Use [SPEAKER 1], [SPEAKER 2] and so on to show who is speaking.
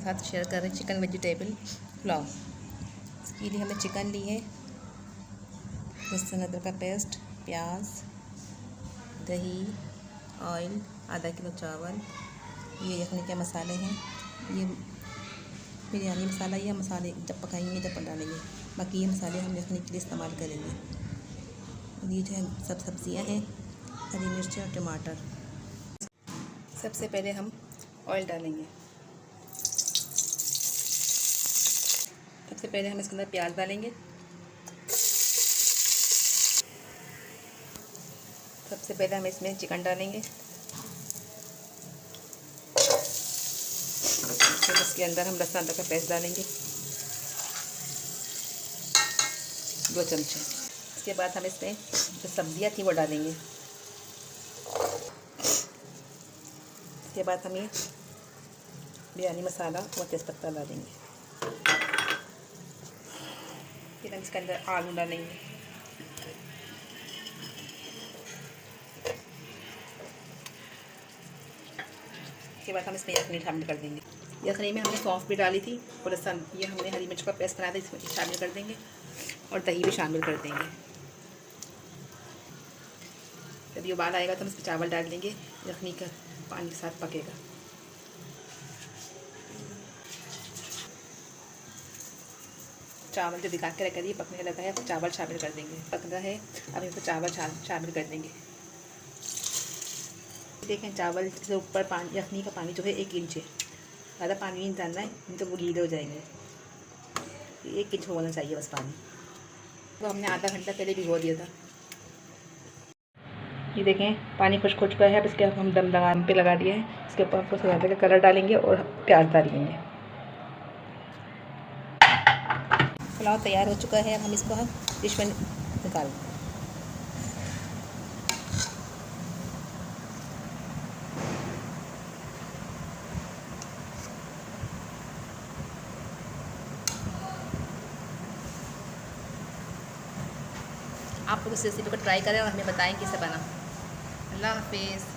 [SPEAKER 1] साथ शेयर कर रहे हैं चिकन वेजिटेबल पुलाव। इसके लिए हमने चिकन ली है, लहसुन अदरक का पेस्ट, प्याज, दही, ऑयल, आधा किलो चावल, ये यखनी के मसाले हैं, ये बिरयानी मसाला, ये मसाले जब पकाएंगे जब डालेंगे, बाकी ये मसाले हम यखनी के लिए इस्तेमाल करेंगे। और ये जो है सब सब्ज़ियाँ हैं, हरी मिर्च और टमाटर। सबसे पहले हम ऑयल डालेंगे। सबसे पहले हम इसके अंदर प्याज डालेंगे। सबसे पहले हम इसमें चिकन डालेंगे। फिर इसके अंदर हम लहसुन अदरक का पेस्ट डालेंगे 2 चमचे। इसके बाद हम इसमें जो सब्जियां थी वो डालेंगे। इसके बाद हम ये बिरयानी मसाला और तेज़पत्ता डालेंगे। फिर हम इसके अंदर आलू डालेंगे। इसके बाद हम इसमें यखनी शामिल कर देंगे। यखनी में हमने सौंफ भी डाली थी और लहसुन, ये हमने हरी मिर्च का पेस्ट बनाया था, इसमें शामिल कर देंगे और दही भी शामिल कर देंगे। जब ये उबाल आएगा तो हम इसमें चावल डाल देंगे, यखनी का पानी के साथ पकेगा। चावल जो दिखा के रखा दिए पकने लगा है, अब चावल शामिल कर देंगे। पक रहा है, अब इसमें चावल शामिल कर देंगे। देखें चावल से ऊपर पानी, यखनी का पानी जो है 1 इंच है, ज़्यादा पानी नहीं डालना है, नहीं तो वो गीले हो जाएंगे। 1 इंच होना चाहिए बस पानी। तो हमने आधा घंटा पहले भिगो दिया था। ये देखें पानी खुश्क हो चुका है। अब इसके हम दम पे लगा दिए हैं। इसके ऊपर आपको सजाते का कलर डालेंगे और प्याज डालेंगे। पुलाव तैयार हो चुका है। अब हम इसको डिश में निकाल दें। आप लोग इस रेसिपी को ट्राई करें और हमें बताएं कैसे बना। अल्लाह हाफिज़।